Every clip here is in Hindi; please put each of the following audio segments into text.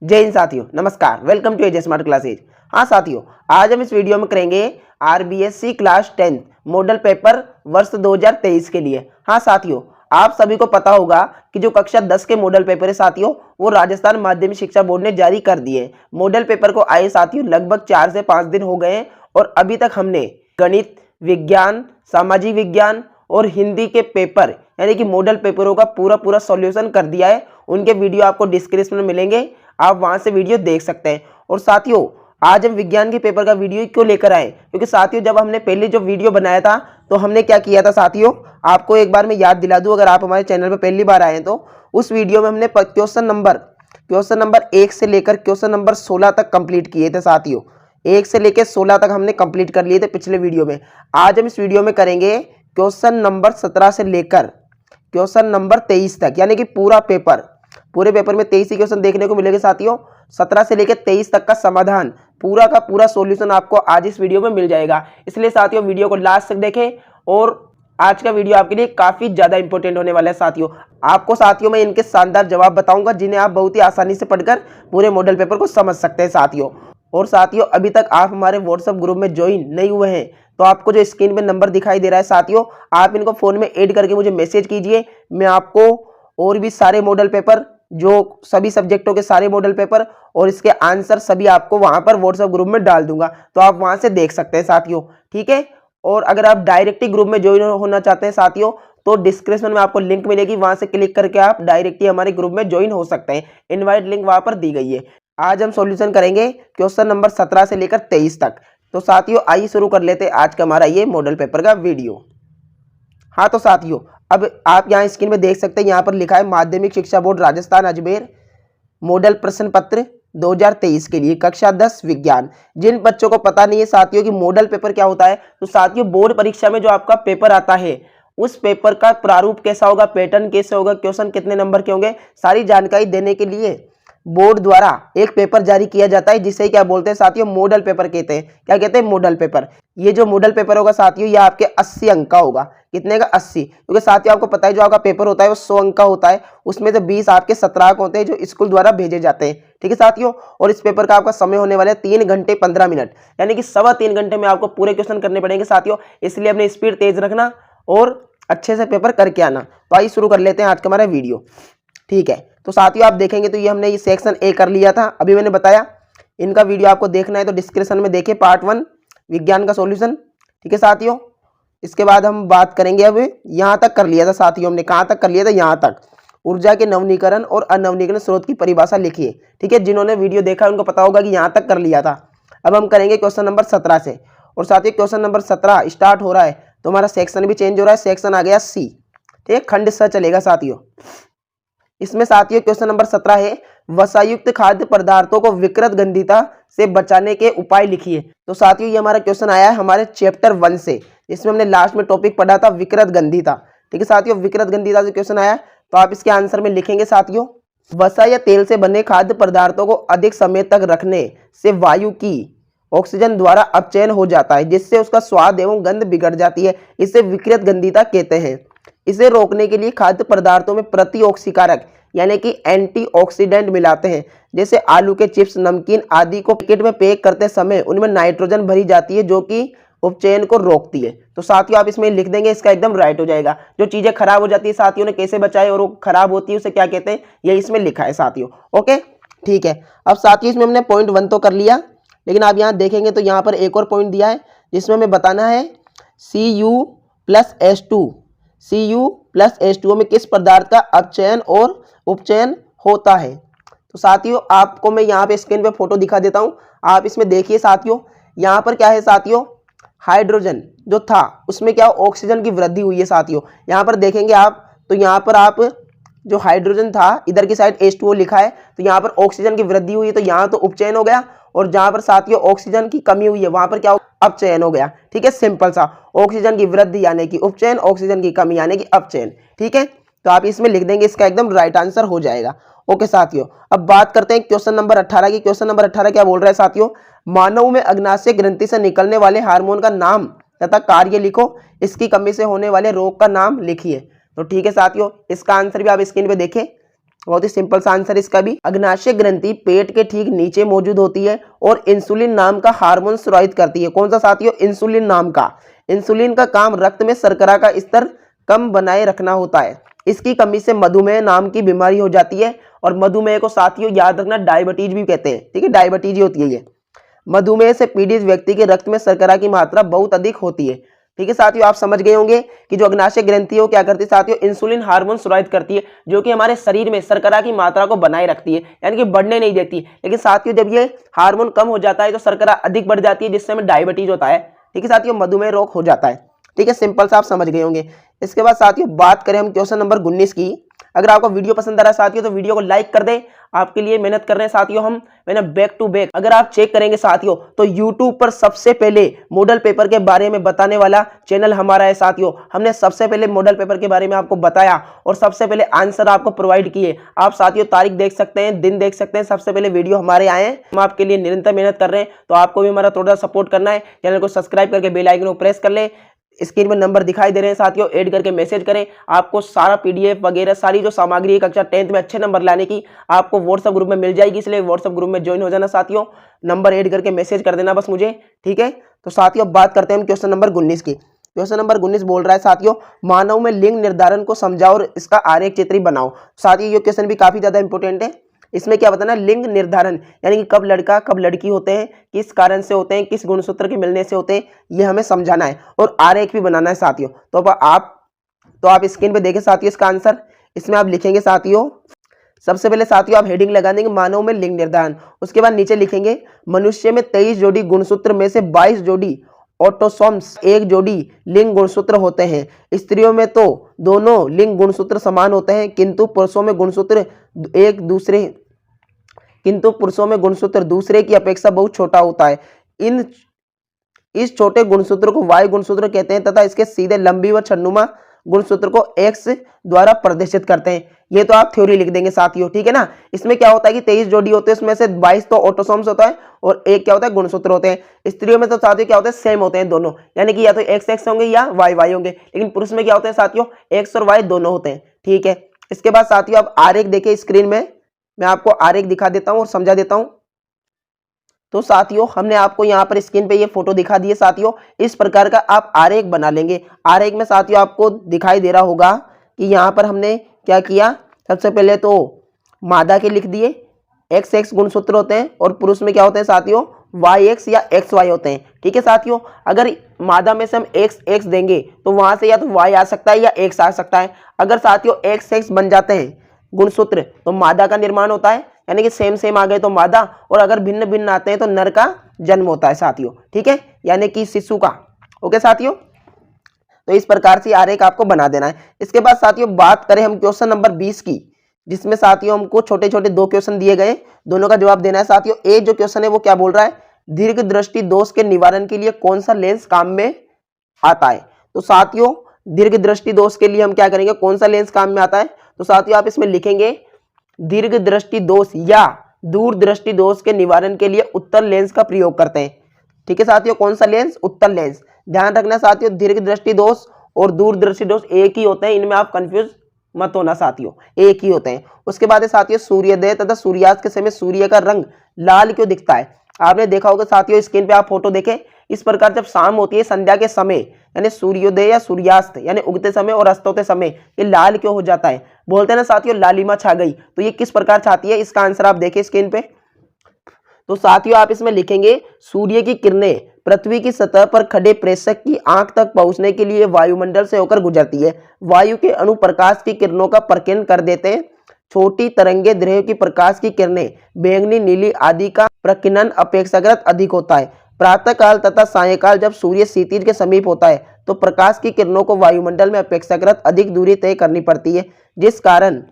जय हिंद साथियों, नमस्कार। Welcome to AJ smart classes. हाँ साथियों, आज हम इस वीडियो में करेंगे आरबीएससी क्लास 10 मॉडल पेपर वर्ष 2023 के लिए। हाँ साथियों, आप सभी को पता होगा कि जो कक्षा 10 के मॉडल पेपर है साथियों, वो राजस्थान माध्यमिक शिक्षा बोर्ड ने जारी कर दिए। मॉडल पेपर को आए साथियों लगभग 4 से 5 दिन हो गए हैं और अभी तक हमने गणित, विज्ञान, सामाजिक विज्ञान और हिंदी के पेपर यानी कि मॉडल पेपरों का पूरा सॉल्यूशन कर दिया है। उनके वीडियो आपको डिस्क्रिप्शन में मिलेंगे, आप वहां से वीडियो देख सकते हैं। और साथियों, आज हम विज्ञान के पेपर का वीडियो क्यों लेकर आए, क्योंकि साथियों जब हमने पहले जो वीडियो बनाया था तो हमने क्या किया था साथियों, आपको एक बार मैं याद दिला दूं अगर आप हमारे चैनल पर पहली बार आए तो। उस वीडियो में हमने क्वेश्चन नंबर 1 से लेकर क्वेश्चन नंबर 16 तक कंप्लीट किए थे साथियों। 1 से लेकर 16 तक हमने कंप्लीट कर लिए थे पिछले वीडियो में। आज हम इस वीडियो में करेंगे क्वेश्चन नंबर 17 से लेकर क्वेश्चन नंबर 23 तक, यानी कि पूरे पेपर में 23 ही क्वेश्चन देखने को मिलेंगे साथियों। 17 से लेकर 23 तक का समाधान पूरा का पूरा सॉल्यूशन आपको आज इस वीडियो में मिल जाएगा। इसलिए साथियों वीडियो को लास्ट तक देखें और आज का वीडियो आपके लिए काफी ज्यादा इंपॉर्टेंट होने वाला है साथियों। आपको साथियों मैं इनके शानदार जवाब बताऊंगा जिन्हें आप बहुत ही आसानी से पढ़कर पूरे मॉडल पेपर को समझ सकते हैं साथियों। और साथियों, अभी तक आप हमारे व्हाट्सएप ग्रुप में ज्वाइन नहीं हुए हैं तो आपको जो स्क्रीन पे नंबर दिखाई दे रहा है साथियों, आप इनको फोन में ऐड करके मुझे मैसेज कीजिए। मैं आपको और भी सारे मॉडल पेपर, जो सभी सब्जेक्टों के सारे मॉडल पेपर और इसके आंसर सभी आपको वहां पर व्हाट्सएप ग्रुप में डाल दूंगा, तो आप वहां से देख सकते हैं साथियों। ठीक है। और अगर आप डायरेक्टली ग्रुप में ज्वाइन होना चाहते हैं साथियों तो डिस्क्रिप्शन में आपको लिंक मिलेगी, वहां से क्लिक करके आप डायरेक्टली हमारे ग्रुप में ज्वाइन हो सकते हैं। इनवाइट लिंक वहां पर दी गई है। आज हम सॉल्यूशन करेंगे क्वेश्चन नंबर 17 से लेकर 23 तक। तो साथियों आइए शुरू कर लेते हैं आज का हमारा ये मॉडल पेपर का वीडियो। हाँ तो साथियों, अब आप यहाँ स्क्रीन में देख सकते हैं, यहाँ पर लिखा है माध्यमिक शिक्षा बोर्ड राजस्थान अजमेर मॉडल प्रश्न पत्र 2023 के लिए कक्षा 10 विज्ञान। जिन बच्चों को पता नहीं है साथियों कि मॉडल पेपर क्या होता है, तो साथियों बोर्ड परीक्षा में जो आपका पेपर आता है उस पेपर का प्रारूप कैसा होगा, पैटर्न कैसे होगा, क्वेश्चन कितने नंबर के होंगे, सारी जानकारी देने के लिए बोर्ड द्वारा एक पेपर जारी किया जाता है जिसे क्या बोलते हैं साथियों, मॉडल पेपर कहते हैं। क्या कहते हैं? Model paper. ये जो मॉडल पेपर होगा साथियों, ये आपके 80 अंक का होगा। कितने का? 80। क्योंकि साथियों आपको पता है जो आपका पेपर होता है वो 100 अंक का होता है, उसमें से 20 आपके 17 अंक होते हैं जो स्कूल द्वारा भेजे जाते हैं। ठीक है साथियों। और इस पेपर का आपका समय होने वाला है 3 घंटे 15 मिनट, यानी कि 3.25 घंटे में आपको पूरे क्वेश्चन करने पड़ेंगे साथियों। इसलिए अपनी स्पीड तेज रखना और अच्छे से पेपर करके आना। तो आइए शुरू कर लेते हैं आज का हमारा वीडियो। ठीक है। तो साथियों आप देखेंगे तो ये हमने ये सेक्शन ए कर लिया था, अभी मैंने बताया। इनका वीडियो आपको देखना है तो डिस्क्रिप्शन में देखें, पार्ट 1 विज्ञान का सॉल्यूशन। ठीक है साथियों। इसके बाद हम बात करेंगे, अब यहाँ तक कर लिया था साथियों हमने। कहाँ तक कर लिया था? यहाँ तक। ऊर्जा के नवनीकरण और अनवनीकरण स्रोत की परिभाषा लिखिए। ठीक है। जिन्होंने वीडियो देखा उनको पता होगा कि यहाँ तक कर लिया था। अब हम करेंगे क्वेश्चन नंबर 17 से। और साथियों क्वेश्चन नंबर 17 स्टार्ट हो रहा है तो हमारा सेक्शन भी चेंज हो रहा है। सेक्शन आ गया सी। ठीक है। खंड स चलेगा साथियों। इसमें साथियों क्वेश्चन नंबर 17 है, वसायुक्त खाद्य पदार्थों को विकृत गंधिता से बचाने के उपाय लिखिए। तो साथियों ये हमारा क्वेश्चन आया है हमारे चैप्टर 1 से, जिसमें हमने लास्ट में टॉपिक पढ़ा था विकृत गंधिता। ठीक है साथियों, विकृत गंधिता से क्वेश्चन आया तो आप इसके आंसर में लिखेंगे साथियों, वसा या तेल से बने खाद्य पदार्थों को अधिक समय तक रखने से वायु की ऑक्सीजन द्वारा अपचयन हो जाता है, जिससे उसका स्वाद एवं गंध बिगड़ जाती है। इसे विकृत गंधिता कहते हैं। इसे रोकने के लिए खाद्य पदार्थों में प्रतिऑक्सीकारक यानी कि एंटीऑक्सीडेंट मिलाते हैं। जैसे आलू के चिप्स, नमकीन आदि को पैकेट में पैक करते समय उनमें नाइट्रोजन भरी जाती है जो कि उपचयन को रोकती है। तो साथियों आप इसमें लिख देंगे, इसका एकदम राइट हो जाएगा। जो चीजें खराब हो जाती है साथियों ने कैसे बचाए और वो खराब होती है उसे क्या कहते हैं, ये इसमें लिखा है साथियों। ओके ठीक है। अब साथियों इसमें हमने पॉइंट 1 तो कर लिया, लेकिन आप यहाँ देखेंगे तो यहाँ पर एक और पॉइंट दिया है जिसमें हमें बताना है Cu+H2 में किस पदार्थ का अपचयन और उपचयन होता है। तो साथियों आपको मैं यहाँ पे स्क्रीन पे फोटो दिखा देता हूँ, आप इसमें देखिए साथियों। यहाँ पर क्या है साथियों, हाइड्रोजन जो था उसमें क्या ऑक्सीजन की वृद्धि हुई है साथियों। यहाँ पर देखेंगे आप तो यहाँ पर आप जो हाइड्रोजन था इधर की साइड H2O लिखा है, तो यहाँ पर ऑक्सीजन की वृद्धि हुई है तो यहाँ तो उपचयन हो गया, और जहां पर साथियों ऑक्सीजन की कमी हुई है वहां पर क्या अपचयन हो गया। ठीक है, सिंपल सा। ऑक्सीजन की वृद्धि यानी कि उपचयन, ऑक्सीजन की कमी यानी कि अपचयन। ठीक है, तो आप इसमें लिख देंगे, इसका एकदम राइट आंसर हो जाएगा। ओके साथियों, अब बात करते हैं क्वेश्चन नंबर 18 की। क्वेश्चन नंबर 18 क्या बोल रहा है साथियों, मानव में अग्नाशय ग्रंथि से निकलने वाले हार्मोन का नाम तथा कार्य लिखो, इसकी कमी से होने वाले रोग का नाम लिखिए। तो ठीक है साथियों, इसका आंसर भी आप स्क्रीन पे देखें। बहुत ही सिंपल सा आंसर इसका भी। अग्नाशय ग्रंथि पेट के ठीक नीचे मौजूद होती है और इंसुलिन नाम का हार्मोन स्रावित करती है। कौन सा साथियों? इंसुलिन नाम का। इंसुलिन का काम रक्त में शर्करा का स्तर कम बनाए रखना होता है। इसकी कमी से मधुमेह नाम की बीमारी हो जाती है और मधुमेह को साथियों याद रखना डायबिटीज भी कहते हैं। ठीक है, डायबिटीज ही होती है ये। मधुमेह से पीड़ित व्यक्ति के रक्त में शर्करा की मात्रा बहुत अधिक होती है। ठीक है साथियों, आप समझ गए होंगे कि जो अग्नाशय ग्रंथि है क्या करती है साथियों? इंसुलिन हार्मोन स्रावित करती है, जो कि हमारे शरीर में शर्करा की मात्रा को बनाए रखती है, यानी कि बढ़ने नहीं देती। लेकिन साथियों जब ये हार्मोन कम हो जाता है तो शर्करा अधिक बढ़ जाती है, जिससे हमें डायबिटीज होता है। ठीक है साथियों, मधुमेह रोग हो जाता है। ठीक है, सिंपल सा आप समझ गए होंगे। इसके बाद साथियों बात करें हम क्वेश्चन नंबर 19 की। अगर आपको वीडियो पसंद आ रहा है साथियों तो वीडियो को लाइक कर दें। आपके लिए मेहनत कर रहे हैं साथियों हम, मैंने बैक टू बैक। अगर आप चेक करेंगे साथियों तो YouTube पर सबसे पहले मॉडल पेपर के बारे में बताने वाला चैनल हमारा है साथियों। हमने सबसे पहले मॉडल पेपर के बारे में आपको बताया और सबसे पहले आंसर आपको प्रोवाइड किए। आप साथियों तारीख देख सकते हैं, दिन देख सकते हैं, सबसे पहले वीडियो हमारे आए हैं। हम आपके लिए निरंतर मेहनत कर रहे हैं, तो आपको भी हमारा थोड़ा सपोर्ट करना है। चैनल को सब्सक्राइब करके बेल आइकन को प्रेस कर ले। स्क्रीन पर नंबर दिखाई दे रहे हैं साथियों, ऐड करके मैसेज करें। आपको सारा पीडीएफ वगैरह सारी जो सामग्री है कक्षा 10th में अच्छे नंबर लाने की आपको व्हाट्सएप ग्रुप में मिल जाएगी, इसलिए व्हाट्सएप ग्रुप में ज्वाइन हो जाना साथियों। नंबर ऐड करके मैसेज कर देना बस मुझे। ठीक है, तो साथियों बात करते हैं हम क्वेश्चन नंबर 19 की। क्वेश्चन नंबर 19 बोल रहा है साथियों, मानव में लिंग निर्धारण को समझाओ और इसका आरेख चित्र बनाओ। साथियों ये क्वेश्चन भी काफी ज्यादा इंपॉर्टेंट है। इसमें क्या बताना? लिंग निर्धारण यानी कि कब लड़का कब लड़की होते हैं, किस कारण से होते हैं, किस गुणसूत्र के मिलने से होते हैं, ये हमें समझाना है और आरेख भी बनाना है साथियों। तो आप स्क्रीन पे देखें साथियों इसका आंसर। इसमें आप लिखेंगे साथियों, सबसे पहले साथियों आप हेडिंग लगा देंगे मानव में लिंग निर्धारण। उसके बाद नीचे लिखेंगे मनुष्य में 23 जोड़ी गुणसूत्र में से 22 जोड़ी ऑटोसोम्स, एक जोड़ी लिंग गुणसूत्र होते हैं। स्त्रियों में तो दोनों लिंग गुणसूत्र समान होते हैं, किंतु पुरुषों में गुणसूत्र दूसरे की अपेक्षा बहुत छोटा होता है। इस छोटे गुणसूत्र को वायु गुणसूत्र कहते हैं तथा इसके सीधे लंबी व छन्नुमा गुणसूत्र को एक्स द्वारा प्रदर्शित करते हैं। ये तो आप थ्योरी लिख देंगे साथियों। ठीक है ना। इसमें क्या होता है कि 23 जोड़ी होते हैं, उसमें से 22 तो ऑटोसोम्स होता है और एक क्या होता है? गुणसूत्र होते हैं। स्त्रियों में तो साथियों क्या होते हैं? सेम होते हैं दोनों, यानी कि या तो एक्स एक्स होंगे या वाई वाई होंगे। लेकिन पुरुष में क्या होते हैं साथियों? एक्स और वाई दोनों होते हैं। ठीक है, इसके बाद साथियों आप आरेख देखिए स्क्रीन में, मैं आपको आरेख दिखा देता हूं और समझा देता हूं। तो साथियों हमने आपको यहाँ पर स्क्रीन पे ये फोटो दिखा दी है साथियों। इस प्रकार का आप आरेख बना लेंगे। आरेख में साथियों आपको दिखाई दे रहा होगा कि यहाँ पर हमने क्या किया, सबसे पहले तो मादा के लिख दिए, एक्स एक्स गुणसूत्र होते हैं और पुरुष में क्या होते हैं साथियों? वाई एक्स या एक्स वाई होते हैं। ठीक है साथियों, अगर मादा में से हम एक्स एक्स देंगे तो वहां से या तो वाई आ सकता है या एक्स आ सकता है। अगर साथियों एक्स एक्स बन जाते हैं गुणसूत्र तो मादा का निर्माण होता है, यानी कि सेम सेम आ गए तो मादा, और अगर भिन्न भिन्न आते हैं तो नर का जन्म होता है साथियों। ठीक है, यानी कि शिशु का। ओके साथियों, तो इस प्रकार से आरेख आपको बना देना है। इसके बाद साथियों बात करें हम क्वेश्चन नंबर 20 की, जिसमें साथियों हमको छोटे छोटे 2 क्वेश्चन दिए गए, दोनों का जवाब देना है साथियों। ए जो क्वेश्चन है वो क्या बोल रहा है? दीर्घ दृष्टि दोष के निवारण के लिए कौन सा लेंस काम में आता है? तो साथियों दीर्घ दृष्टि दोष के लिए हम क्या करेंगे? कौन सा लेंस काम में आता है? तो साथियों आप इसमें लिखेंगे दीर्घ दृष्टि दोष या दूर दृष्टि दोष के निवारण के लिए उत्तल लेंस का प्रयोग करते हैं। ठीक है साथियों, कौन सा लेंस? उत्तल लेंस। ध्यान रखना साथियों दीर्घ दृष्टि दोष और दूर दृष्टि दोष एक ही होते हैं, इनमें आप कंफ्यूज मत होना साथियों, एक ही होते हैं। उसके बाद है साथियों सूर्योदय तथा सूर्यास्त के समय सूर्य का रंग लाल क्यों दिखता है? आपने देखा होगा साथियों, स्क्रीन पे आप फोटो देखें, इस प्रकार जब शाम होती है संध्या के समय, यानी सूर्योदय या सूर्यास्त यानी उगते समय और अस्त होते समय ये लाल क्यों हो जाता है? बोलते हैं ना साथियों लालिमा छा गई, तो ये किस प्रकार छाती है? इसका आंसर आप देखें स्क्रीन पे। तो साथियों आप इसमें लिखेंगे सूर्य की किरणें पृथ्वी की सतह पर खड़े प्रेषक की आंख तक पहुंचने के लिए वायुमंडल से होकर गुजरती है। वायु के अणु प्रकाश की किरणों का प्रकीर्णन कर देते हैं। छोटी तरंगे द्रव्य की प्रकाश की किरणें बैंगनी नीली आदि का प्रकीर्णन अपेक्षाकृत अधिक होता है। प्रातः काल तथा सायंकाल जब सूर्य क्षितिज के समीप होता है तो प्रकाश की किरणों को वायुमंडल में अपेक्षाकृत अधिक दूरी तय करनी पड़ती है, जिस कारण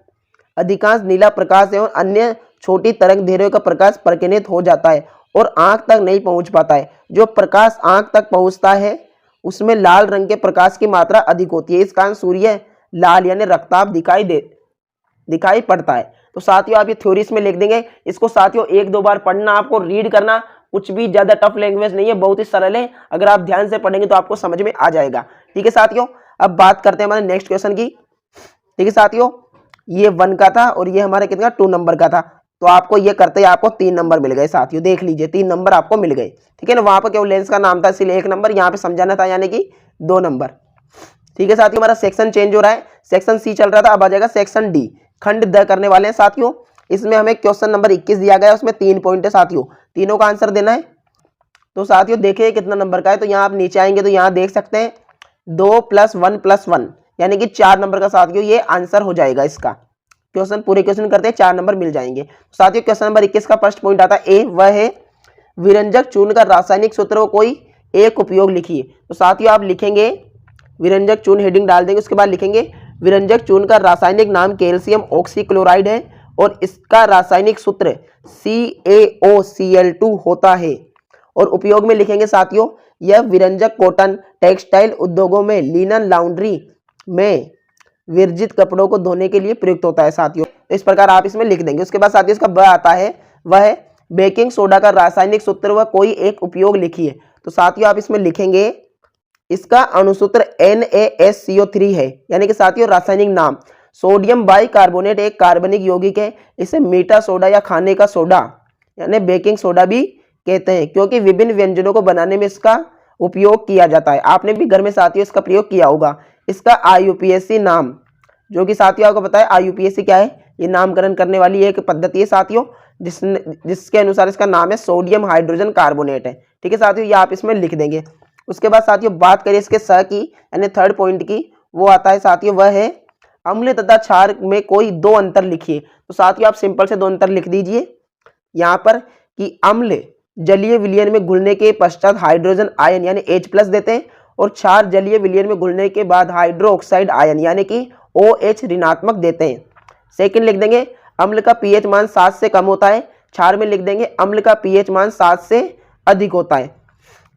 अधिकांश नीला प्रकाश एवं अन्य छोटी तरंग दैर्घ्य का प्रकाश प्रकीर्णित हो जाता है और आंख तक नहीं पहुंच पाता है। जो प्रकाश आंख तक पहुंचता है उसमें लाल रंग के प्रकाश की मात्रा अधिक होती है, इस कारण सूर्य लाल यानी रक्ताभ दिखाई पड़ता है। तो साथियों आप ये थ्योरीज में लिख देंगे। इसको साथियों 1-2 बार पढ़ना, आपको रीड करना, कुछ भी ज्यादा टफ लैंग्वेज नहीं है, बहुत ही सरल है। अगर आप ध्यान से पढ़ेंगे तो आपको समझ में आ जाएगा। ठीक है साथियों, अब बात करते हैं हमारे नेक्स्ट क्वेश्चन की। ठीक है साथियों, ये 1 का था और ये हमारा कितना 2 नंबर का था। तो आपको ये करते ही आपको 3 नंबर मिल गए साथियों, देख लीजिए 3 नंबर आपको मिल गए। ठीक है ना, वहां पर केवल लेंस का नाम था इसलिए 1 नंबर, यहाँ पे समझाना था यानी कि 2 नंबर। ठीक है साथियों, हमारा सेक्शन चेंज हो रहा है, सेक्शन सी चल रहा था, अब आ जाएगा सेक्शन डी। खंड द करने वाले हैं साथियों। इसमें हमें क्वेश्चन नंबर 21 दिया गया है, उसमें 3 पॉइंट है साथियों, तीनों का आंसर देना है। तो साथियों देखिए कितना नंबर का है, तो यहाँ आप नीचे आएंगे तो यहाँ देख सकते हैं 2 + 1 + 1 यानी कि 4 नंबर का साथियों ये आंसर हो जाएगा इसका। क्वेश्चन पूरे क्वेश्चन करते हैं 4 नंबर मिल जाएंगे। तो साथियों क्वेश्चन नंबर 21 का फर्स्ट पॉइंट आता है ए, वह है विरंजक चूर्ण का रासायनिक सूत्र व कोई एक उपयोग लिखिए। तो साथियों आप लिखेंगे विरंजक चूर्ण, हेडिंग डाल देंगे, उसके बाद लिखेंगे विरंजक चूर्ण का रासायनिक नाम कैल्शियम ऑक्सीक्लोराइड है और इसका रासायनिक सूत्र CaOCl2 होता है। और उपयोग में लिखेंगे साथियों यह विरंजक कॉटन टेक्सटाइल उद्योगों में लिनन लॉन्ड्री में विरजित कपड़ों को धोने के लिए प्रयुक्त होता है साथियों। इस प्रकार आप इसमें लिख देंगे। उसके बाद साथियों इसका ब आता है, वह है बेकिंग सोडा का रासायनिक सूत्र व कोई एक उपयोग लिखिए। तो साथियों आप इसमें लिखेंगे इसका अणुसूत्र NaSCO3 है, यानी कि साथियों रासायनिक नाम सोडियम बाइकार्बोनेट एक कार्बनिक यौगिक है। इसे मीठा सोडा या खाने का सोडा यानी बेकिंग सोडा भी कहते हैं, क्योंकि विभिन्न व्यंजनों को बनाने में इसका उपयोग किया जाता है। आपने भी घर में साथियों इसका प्रयोग किया होगा। इसका IUPAC नाम, जो कि साथियों आपको पता है IUPAC क्या है, ये नामकरण करने वाली एक पद्धति है साथियों, जिसके अनुसार इसका नाम है सोडियम हाइड्रोजन कार्बोनेट है। ठीक है साथियों, ये आप इसमें लिख देंगे। उसके बाद साथियों बात करें इसके स की यानी थर्ड पॉइंट की, वो आता है साथियों, वह है अम्ल तथा क्षार में कोई 2 अंतर लिखिए। तो साथियों आप सिंपल से 2 अंतर लिख दीजिए यहाँ पर कि अम्ल जलीय विलयन में घुलने के पश्चात हाइड्रोजन आयन यानी H+ देते हैं और क्षार जलीय विलयन में घुलने के बाद हाइड्रोक्साइड आयन यानी कि OH ऋणात्मक देते हैं। सेकंड लिख देंगे अम्ल का pH मान 7 से कम होता है, क्षार में लिख देंगे अम्ल का pH मान 7 से अधिक होता है।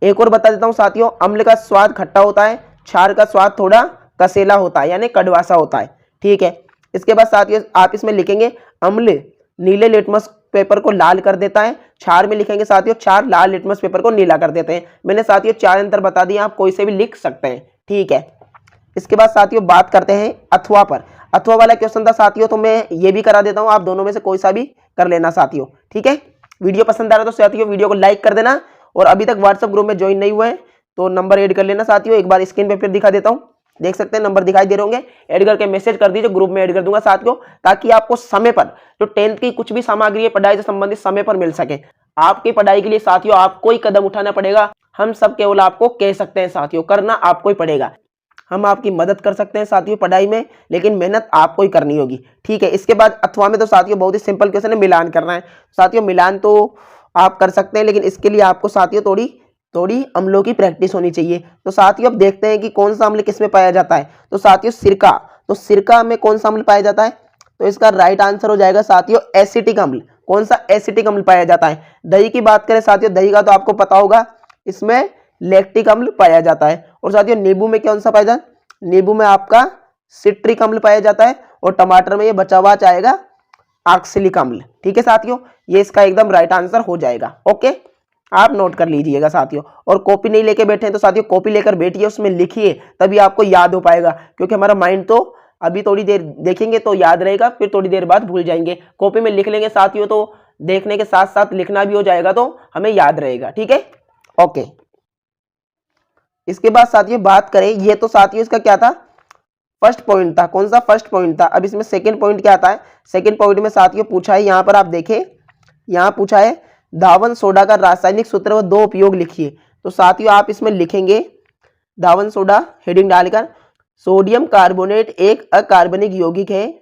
एक और बता देता हूं साथियों, अम्ल का स्वाद खट्टा होता है, क्षार का स्वाद थोड़ा कसेला होता है यानी कड़वासा होता है। ठीक है, इसके बाद साथियों आप इसमें लिखेंगे अम्ल नीले लिटमस पेपर को लाल कर देता है, क्षार में लिखेंगे साथियों क्षार लाल लिटमस पेपर को नीला कर देते हैं। मैंने साथियों 4 अंतर बता दिए, आप कोई से भी लिख सकते हैं। ठीक है, इसके बाद साथियों बात करते हैं अथवा पर। अथवा वाला क्वेश्चन था साथियों, तो मैं ये भी करा देता हूं, आप दोनों में से कोई सा भी कर लेना साथियों। ठीक है, वीडियो पसंद आ रहा है तो साथियों वीडियो को लाइक कर देना, और अभी तक व्हाट्सएप ग्रुप में ज्वाइन नहीं हुए हैं तो नंबर ऐड कर लेना साथियों। एक बार स्क्रीन पे फिर दिखा देता हूं, देख सकते हैं नंबर दिखाई दे रहे होंगे, ऐड करके मैसेज कर दीजिए, ग्रुप में ऐड कर दूंगा साथियों, ताकि आपको समय पर जो 10th की कुछ भी सामग्री है पढ़ाई से संबंधित समय पर मिल सके। आपकी पढ़ाई के लिए साथियों आपको ही कदम उठाना पड़ेगा, हम सब केवल आपको कह सकते हैं साथियों, करना आपको ही पड़ेगा। हम आपकी मदद कर सकते हैं साथियों पढ़ाई में, लेकिन मेहनत आपको ही करनी होगी। ठीक है, इसके बाद अथवा में तो साथियों बहुत ही सिंपल क्वेश्चन है, मिलान करना है साथियों। मिलान तो आप कर सकते हैं, लेकिन इसके लिए आपको साथियों थोड़ी अम्लों की प्रैक्टिस होनी चाहिए। तो साथियों अब देखते हैं कि कौन सा अम्ल किस में पाया जाता है। तो साथियों सिरका, तो सिरका में कौन सा अम्ल पाया जाता है, तो इसका राइट आंसर हो जाएगा साथियों एसिटिक अम्ल। कौन सा एसिटिक अम्ल पाया जाता है। दही की बात करें साथियों, दही का तो आपको पता होगा, इसमें लैक्टिक अम्ल पाया जाता है। और साथियों नींबू में कौन सा पाया जाता है, नींबू में आपका सिट्रिक अम्ल पाया जाता है, और टमाटर में ये बचा हुआ आएगा ऑक्सैलिक अम्ल। ठीक है साथियों, ये इसका एकदम राइट आंसर हो जाएगा। ओके, आप नोट कर लीजिएगा साथियों। और कॉपी नहीं लेके बैठे हैं तो साथियों कॉपी लेकर बैठिए, उसमें लिखिए, तभी आपको याद हो पाएगा, क्योंकि हमारा माइंड तो अभी थोड़ी देर देखेंगे तो याद रहेगा, फिर थोड़ी देर बाद भूल जाएंगे। कॉपी में लिख लेंगे साथियों तो देखने के साथ साथ लिखना भी हो जाएगा, तो हमें याद रहेगा। ठीक है, ओके। इसके बाद साथियों बात करें, ये तो साथियों इसका क्या था, फर्स्ट पॉइंट था। कौन सा फर्स्ट पॉइंट था। अब इसमें सेकंड पॉइंट क्या आता है। सेकंड पॉइंट में साथियों पूछा है, यहाँ पर आप देखें, यहाँ पूछा है धावन सोडा का रासायनिक सूत्र व 2 उपयोग लिखिए। तो साथियों आप इसमें लिखेंगे धावन सोडा, हेडिंग डालकर सोडियम कार्बोनेट एक अकार्बनिक यौगिक है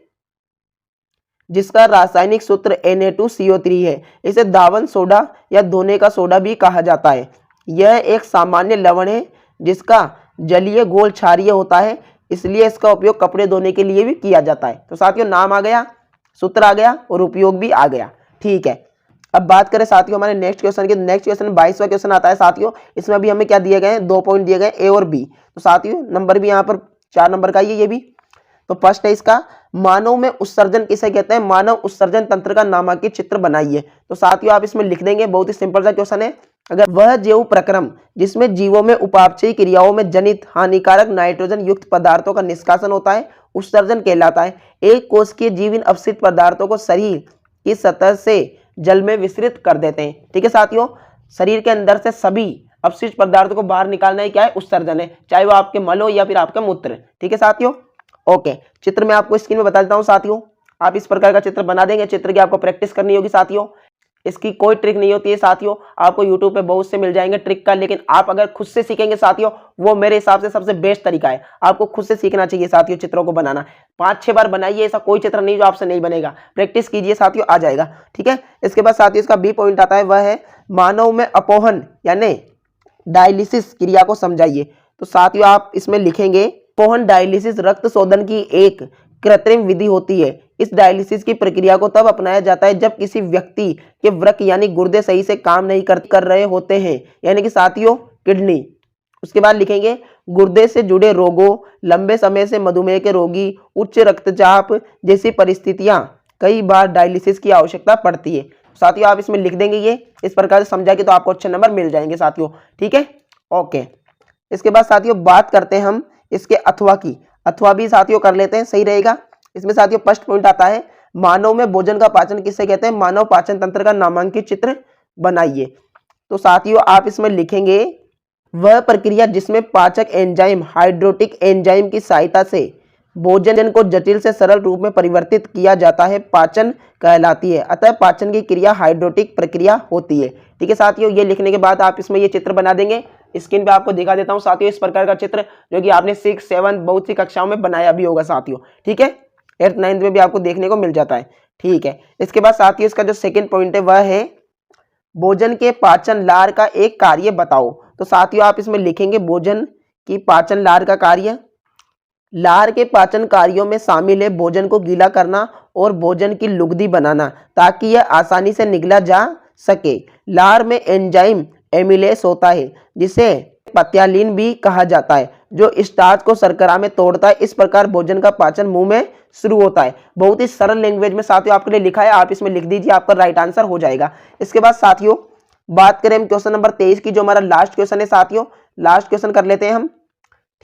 जिसका रासायनिक सूत्र Na2CO3 है। इसे धावन सोडा या धोने का सोडा भी कहा जाता है। यह एक सामान्य लवण है जिसका जलीय घोल क्षारीय होता है, इसलिए इसका उपयोग कपड़े धोने के लिए भी किया जाता है। तो साथियों नाम आ गया, सूत्र आ गया और उपयोग भी आ गया। ठीक है, अब बात करें साथियों हमारे नेक्स्ट क्वेश्चन की। नेक्स्ट क्वेश्चन 22वां क्वेश्चन आता है साथियों। इसमें भी हमें क्या दिए गए हैं, 2 पॉइंट दिए गए ए और बी। तो साथियों नंबर भी यहाँ पर 4 नंबर का ही है ये भी। तो फर्स्ट है इसका, मानव में उत्सर्जन किसे कहते हैं, मानव उत्सर्जन तंत्र का नामांकित चित्र बनाइए। तो साथियों आप इसमें लिख देंगे, बहुत ही सिंपल सा क्वेश्चन है। अगर वह जैव प्रक्रम जिसमें जीवों में उपापचयी क्रियाओं में जनित हानिकारक नाइट्रोजन युक्त पदार्थों का निष्कासन होता है उत्सर्जन कहलाता है। एक कोशिकीय जीव इन अपशिष्ट पदार्थों को शरीर की सतह से जल में विसर्जित कर देते हैं। ठीक है साथियों, शरीर के अंदर से सभी अपशिष्ट पदार्थों को बाहर निकालना ही क्या है, उत्सर्जन है, चाहे वो आपके मल हो या फिर आपका मूत्र। ठीक है साथियों, ओके। चित्र में आपको स्क्रीन में बता देता हूँ साथियों, आप इस प्रकार का चित्र बना देंगे। चित्र की आपको प्रैक्टिस करनी होगी साथियों, इसकी कोई ट्रिक नहीं होती है साथियों, आपको यूट्यूब पे बहुत से मिल जाएंगे ट्रिक का, लेकिन आप अगर खुद से सीखेंगे साथियों, वो मेरे हिसाब से सबसे बेस्ट तरीका है। आपको खुद से सीखना चाहिए साथियों चित्रों को बनाना। 5-6 बार बनाइए, ऐसा कोई चित्र नहीं जो आपसे नहीं बनेगा। प्रैक्टिस कीजिए साथियों, आ जाएगा। ठीक है, इसके बाद साथियों इसका बी पॉइंट आता है, वह है मानव में अपोहन यानी डायलिसिस क्रिया को समझाइए। तो साथियों आप इसमें लिखेंगे, अपोहन डायलिसिस रक्त शोधन की एक कृत्रिम विधि होती है। इस डायलिसिस की प्रक्रिया को तब अपनाया जाता है जब किसी व्यक्ति के वृक्क यानी गुर्दे सही से काम नहीं कर रहे होते हैं, यानी कि साथियों किडनी। उसके बाद लिखेंगे गुर्दे से जुड़े रोगों, लंबे समय से मधुमेह के रोगी, उच्च रक्तचाप जैसी परिस्थितियां कई बार डायलिसिस की आवश्यकता पड़ती है। साथियों आप इसमें लिख देंगे ये इस प्रकार से समझा के, तो आपको अच्छे नंबर मिल जाएंगे साथियों। ठीक है, ओके। इसके बाद साथियों बात करते हैं हम इसके अथवा की। अथवा भी साथियों कर लेते हैं, सही रहेगा। इसमें साथियों फर्स्ट पॉइंट आता है, मानव में भोजन का पाचन किसे कहते हैं, मानव पाचन तंत्र का नामांकित चित्र बनाइए। तो साथियों आप इसमें लिखेंगे, वह प्रक्रिया जिसमें पाचक एंजाइम हाइड्रोटिक एंजाइम की सहायता से भोजन को जटिल से सरल रूप में परिवर्तित किया जाता है, पाचन कहलाती है। अतः पाचन की क्रिया हाइड्रोटिक प्रक्रिया होती है। ठीक है साथियों, ये लिखने के बाद आप इसमें ये चित्र बना देंगे। स्क्रीन पे आपको दिखा देता हूं साथियों इस प्रकार का चित्र, जो कि आपने 6, 7 बहुत सी कक्षाओं में बनाया भी होगा साथियों। ठीक है, 8th 9th में भी आपको देखने को मिल जाता है। ठीक है, इसके बाद साथियों इसका जो सेकंड पॉइंट है वह है, भोजन के पाचन लार का एक कार्य बताओ। तो साथियों आप इसमें लिखेंगे, भोजन की पाचन लार का कार्य। लार के पाचन कार्यों में शामिल है भोजन को गीला करना और भोजन की लुगदी बनाना, ताकि यह आसानी से निगला जा सके। लार में एंजाइम एमिलेस होता है, जिसे पत्यालीन भी कहा जाता है, जो स्टार्च को शर्करा में तोड़ता है। इस प्रकार भोजन का पाचन मुंह में शुरू होता है। बहुत ही सरल लैंग्वेज में साथियों आपके लिए लिखा है, आप इसमें लिख दीजिए, आपका राइट आंसर हो जाएगा। इसके बाद साथियों बात करें हम क्वेश्चन नंबर 23 की, जो हमारा लास्ट क्वेश्चन है साथियों। लास्ट क्वेश्चन कर लेते हैं हम।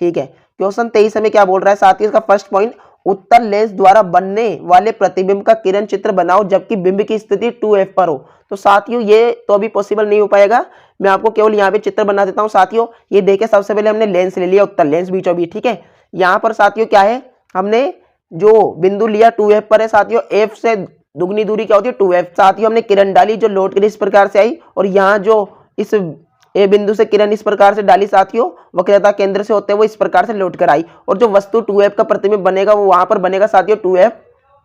ठीक है, क्वेश्चन 23 हमें क्या बोल रहा है साथियों, इसका फर्स्ट पॉइंट, उत्तल लेंस द्वारा बनने वाले प्रतिबिंब का किरण चित्र बनाओ जबकि बिंब की स्थिति 2f पर हो। तो साथियों ये तो अभी पॉसिबल नहीं हो पाएगा, मैं आपको केवल यहाँ पे चित्र बना देता हूँ साथियों। ये देखे, सबसे पहले हमने लेंस ले लिया, उत्तल लेंस बीचों बीच। ठीक है, यहाँ पर साथियों क्या है, हमने जो बिंदु लिया 2f पर है साथियों, f से दुगनी दूरी क्या होती है 2f। साथियों हमने किरण डाली जो लौट कर इस प्रकार से आई, और यहाँ जो इस ए बिंदु से किरण इस प्रकार से डाली साथियों, वक्रता केंद्र से होते हुए वो इस प्रकार से लौट कर आई, और जो वस्तु 2f का प्रतिबिंब बनेगा वो वहां पर बनेगा साथियों 2f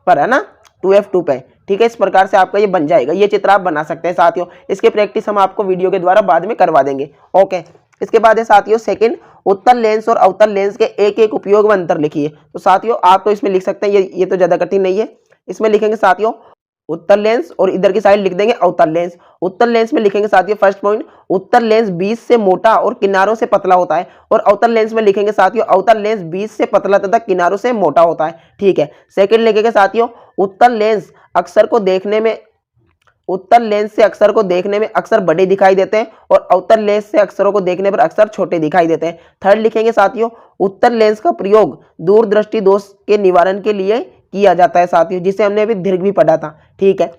पर, है ना, 2f2 पे। ठीक है, इस प्रकार से आपका ये बन जाएगा। ये चित्र आप बना सकते हैं साथियों, इसके प्रैक्टिस हम आपको वीडियो के द्वारा बाद में करवा देंगे। ओके, इसके बाद है साथियों सेकंड, उत्तल लेंस और अवतल लेंस के एक एक उपयोग में अंतर लिखिए। तो साथियों आप तो इसमें लिख सकते हैं, ये तो ज्यादा कठिन नहीं है। इसमें लिखेंगे साथियों उत्तल लेंस, और इधर की साइड लिख देंगे अवतल लेंस। उत्तल लेंस में लिखेंगे साथियों फर्स्ट पॉइंट, उत्तल लेंस बीच से मोटा और किनारों से पतला होता है, और अवतल लेंस में लिखेंगे साथियों अवतल लेंस बीच से पतला तथा किनारों से मोटा होता है। ठीक है, सेकंड लिखेंगे साथियों, उत्तल लेंस अक्षर को देखने में, उत्तल लेंस से अक्षर को देखने में अक्सर बड़े दिखाई देते हैं, और अवतल लेंस से अक्षरों को देखने पर अक्सर छोटे दिखाई देते हैं। थर्ड लिखेंगे साथियों, उत्तल लेंस का प्रयोग दूरदृष्टि दोष के निवारण के लिए किया जाता है साथियों, जिसे हमने अभी दीर्घ भी पढ़ा था। ठीक है,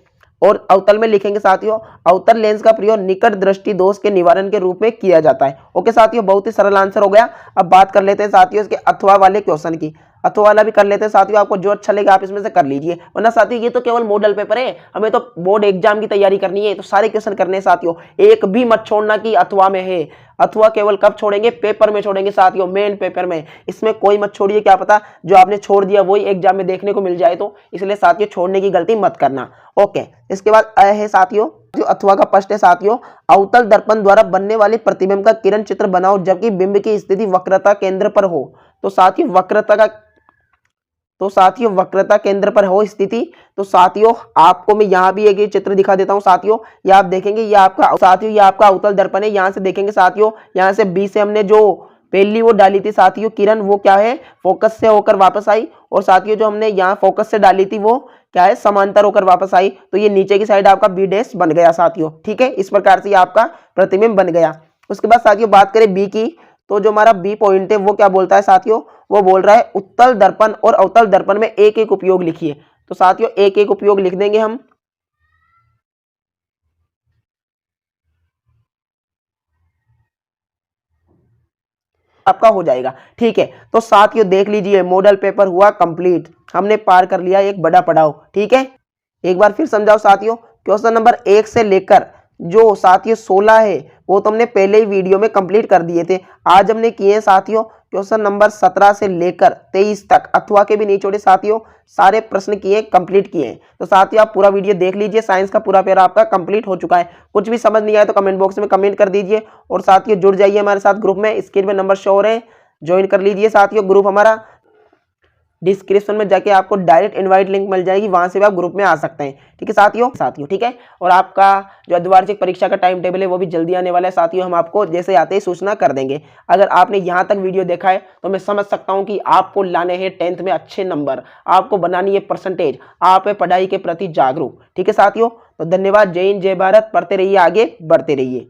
और अवतल में लिखेंगे साथियों अवतल लेंस का प्रयोग निकट दृष्टि दोष के निवारण के रूप में किया जाता है। ओके साथियों, बहुत ही सरल आंसर हो गया। अब बात कर लेते हैं साथियों इसके अथवा वाले क्वेश्चन की। अथवा वाला भी कर लेते हैं साथियों, आपको जो अच्छा लगे आप इसमें से कर लीजिए, वरना साथियों ये तो केवल मॉडल पेपर है, हमें तो बोर्ड एग्जाम की तैयारी करनी है, तो सारे क्वेश्चन करने हैं साथियों। एक भी मत छोड़ना कि अथवा में है। अथवा केवल कब छोड़ेंगे, पेपर में छोड़ेंगे साथियों, मेन पेपर में। इसमें कोई मत छोड़िए, क्या पता जो आपने छोड़ दिया वही एग्जाम में देखने को मिल जाए, तो इसलिए साथियों छोड़ने की गलती मत करना। ओके, इसके बाद है साथियों जो अथवा का प्रश्न है साथियों, अवतल दर्पण द्वारा बनने वाले प्रतिबिंब का किरण चित्र बनाओ जबकि बिंब की स्थिति वक्रता केंद्र पर हो। तो साथियों वक्रता केंद्र पर हो स्थिति। तो साथियों आपको मैं यहाँ भी एक चित्र दिखा देता हूँ साथियों, ये आप देखेंगे, ये आपका अवतल दर्पण है। यहाँ से देखेंगे साथियों, यहाँ से बी से हमने जो पहली वो डाली थी साथियों किरण, वो क्या है फोकस से होकर वापस आई, और साथियों जो हमने यहाँ फोकस से डाली थी वो क्या है समांतर होकर वापस आई। तो ये नीचे की साइड आपका बी डैश बन गया साथियों। ठीक है, इस प्रकार से ये आपका प्रतिबिंब बन गया। उसके बाद साथियों बात करें बी की, तो जो हमारा बी पॉइंट है वो क्या बोलता है साथियों, वो बोल रहा है उत्तल दर्पण और अवतल दर्पण में एक एक उपयोग लिखिए। तो साथियों एक एक उपयोग लिख देंगे हम। आपका हो जाएगा। ठीक है, तो साथियों देख लीजिए मॉडल पेपर हुआ कंप्लीट, हमने पार कर लिया एक बड़ा पड़ाव। ठीक है, एक बार फिर समझाओ साथियों, क्वेश्चन नंबर 1 से लेकर जो साथियों 16 है वो तो हमने पहले ही वीडियो में कंप्लीट कर दिए थे। आज हमने किए हैं साथियों क्वेश्चन नंबर 17 से लेकर 23 तक, अथवा के भी नहीं छोड़े साथियों, सारे प्रश्न किए कंप्लीट किए हैं। तो साथियों आप पूरा वीडियो देख लीजिए, साइंस का पूरा पेपर आपका कंप्लीट हो चुका है। कुछ भी समझ नहीं आया तो कमेंट बॉक्स में कमेंट कर दीजिए और साथियों जुड़ जाइए हमारे साथ ग्रुप में, स्क्रीन पे नंबर शो हो रहे हैं, ज्वाइन कर लीजिए साथियों। ग्रुप हमारा डिस्क्रिप्शन में जाके आपको डायरेक्ट इनवाइट लिंक मिल जाएगी, वहां से भी आप ग्रुप में आ सकते हैं। ठीक है साथियों ठीक है। और आपका जो अर्धवार्षिक परीक्षा का टाइम टेबल है वो भी जल्दी आने वाला है साथियों, हम आपको जैसे आते ही सूचना कर देंगे। अगर आपने यहाँ तक वीडियो देखा है तो मैं समझ सकता हूँ कि आपको लाने हैं 10th में अच्छे नंबर, आपको बनानी है परसेंटेज, आप है पढ़ाई के प्रति जागरूक। ठीक है साथियों, तो धन्यवाद, जय हिंद जय भारत, पढ़ते रहिए, आगे बढ़ते रहिए।